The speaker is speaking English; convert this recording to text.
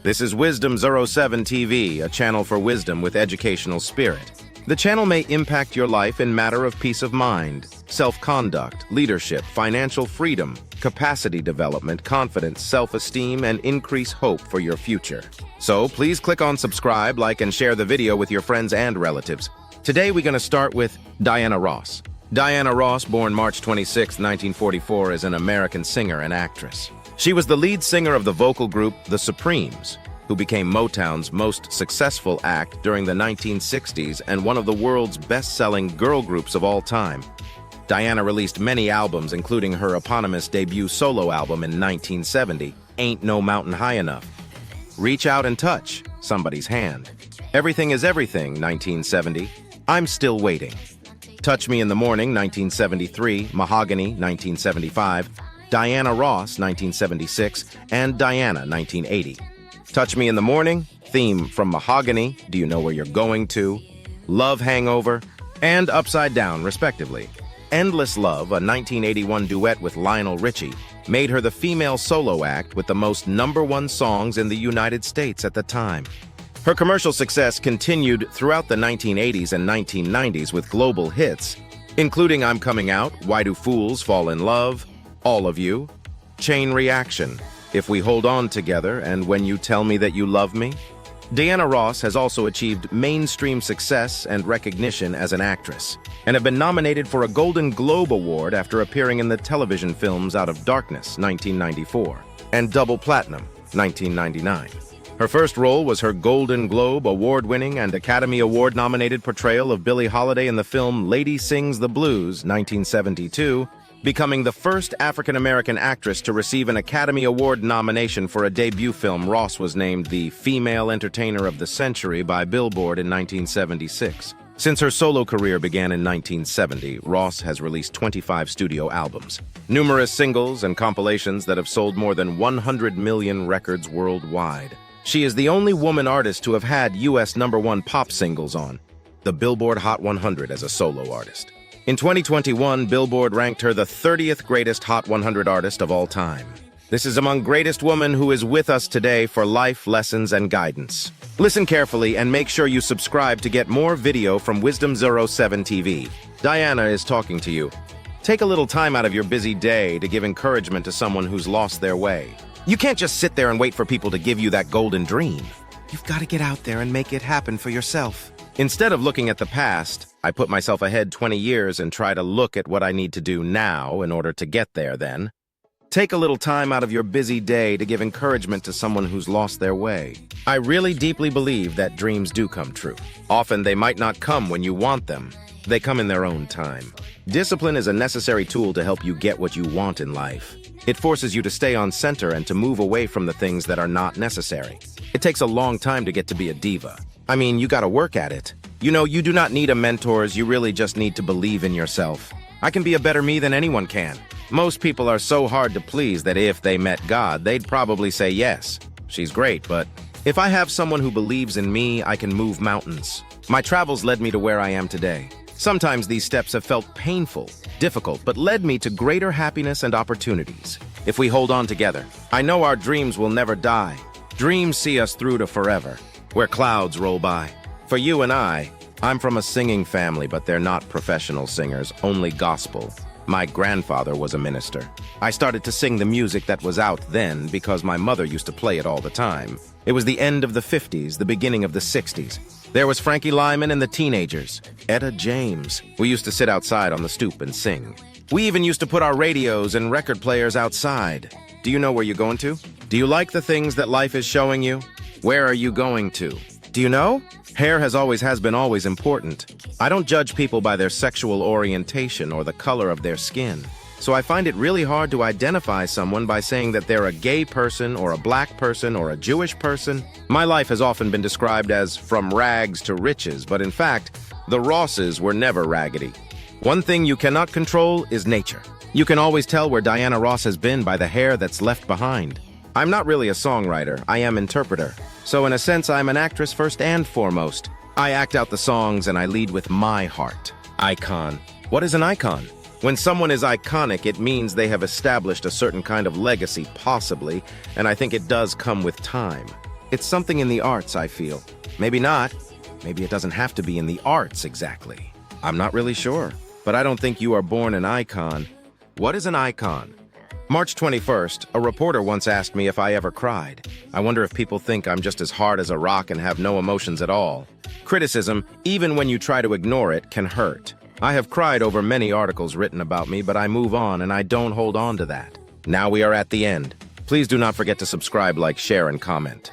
This is Wisdom07 TV, a channel for wisdom with educational spirit. The channel may impact your life in matter of peace of mind, self-conduct, leadership, financial freedom, capacity development, confidence, self-esteem, and increase hope for your future. So please click on subscribe, like, and share the video with your friends and relatives. Today we're going to start with Diana Ross. Diana Ross, born March 26, 1944, is an American singer and actress. She was the lead singer of the vocal group The Supremes, who became Motown's most successful act during the 1960s and one of the world's best-selling girl groups of all time. Diana released many albums, including her eponymous debut solo album in 1970, Ain't No Mountain High Enough, Reach Out and Touch, Somebody's Hand, Everything is Everything, 1970, I'm Still Waiting, Touch Me in the Morning, 1973, Mahogany, 1975, Diana Ross, 1976, and Diana, 1980. Touch Me in the Morning, theme from Mahogany, Do You Know Where You're Going To, Love Hangover, and Upside Down, respectively. Endless Love, a 1981 duet with Lionel Richie, made her the female solo act with the most #1 songs in the United States at the time. Her commercial success continued throughout the 1980s and 1990s with global hits, including I'm Coming Out, Why Do Fools Fall in Love, All of You, Chain Reaction, If We Hold On Together, and When You Tell Me That You Love Me. Diana Ross has also achieved mainstream success and recognition as an actress, and have been nominated for a Golden Globe Award after appearing in the television films Out of Darkness, 1994, and Double Platinum, 1999. Her first role was her Golden Globe Award-winning and Academy Award-nominated portrayal of Billie Holiday in the film Lady Sings the Blues, 1972, becoming the first African-American actress to receive an Academy Award nomination for a debut film. Ross was named the Female Entertainer of the Century by Billboard in 1976. Since her solo career began in 1970, Ross has released 25 studio albums, numerous singles and compilations that have sold more than 100 million records worldwide. She is the only woman artist to have had U.S. #1 pop singles on the Billboard Hot 100 as a solo artist. In 2021, Billboard ranked her the 30th greatest Hot 100 artist of all time. This is among greatest woman who is with us today for life lessons and guidance. Listen carefully and make sure you subscribe to get more video from Wisdom07 TV. Diana is talking to you. Take a little time out of your busy day to give encouragement to someone who's lost their way. You can't just sit there and wait for people to give you that golden dream. You've got to get out there and make it happen for yourself. Instead of looking at the past, I put myself ahead 20 years and try to look at what I need to do now in order to get there then. Take a little time out of your busy day to give encouragement to someone who's lost their way. I really deeply believe that dreams do come true. Often they might not come when you want them. They come in their own time. Discipline is a necessary tool to help you get what you want in life. It forces you to stay on center and to move away from the things that are not necessary. It takes a long time to get to be a diva. I mean, you gotta work at it. You know, you do not need a mentors, you really just need to believe in yourself. I can be a better me than anyone can. Most people are so hard to please that if they met God, they'd probably say yes. She's great, but if I have someone who believes in me, I can move mountains. My travels led me to where I am today. Sometimes these steps have felt painful, difficult, but led me to greater happiness and opportunities. If we hold on together, I know our dreams will never die. Dreams see us through to forever, where clouds roll by. For you and I'm from a singing family, but they're not professional singers, only gospel. My grandfather was a minister. I started to sing the music that was out then because my mother used to play it all the time. It was the end of the 50s, the beginning of the 60s. There was Frankie Lyman and the Teenagers, Etta James. We used to sit outside on the stoop and sing. We even used to put our radios and record players outside. Do you know where you're going to? Do you like the things that life is showing you? Where are you going to? Do you know? Hair has been always important. I don't judge people by their sexual orientation or the color of their skin. So I find it really hard to identify someone by saying that they're a gay person or a black person or a Jewish person. My life has often been described as from rags to riches, but in fact, the Rosses were never raggedy. One thing you cannot control is nature. You can always tell where Diana Ross has been by the hair that's left behind. I'm not really a songwriter, I am interpreter. So in a sense, I'm an actress first and foremost. I act out the songs and I lead with my heart. Icon. What is an icon? When someone is iconic, it means they have established a certain kind of legacy, possibly, and I think it does come with time. It's something in the arts, I feel. Maybe not. Maybe it doesn't have to be in the arts exactly. I'm not really sure. But I don't think you are born an icon. What is an icon? March 21st, a reporter once asked me if I ever cried. I wonder if people think I'm just as hard as a rock and have no emotions at all. Criticism, even when you try to ignore it, can hurt. I have cried over many articles written about me, but I move on and I don't hold on to that. Now we are at the end. Please do not forget to subscribe, like, share, and comment.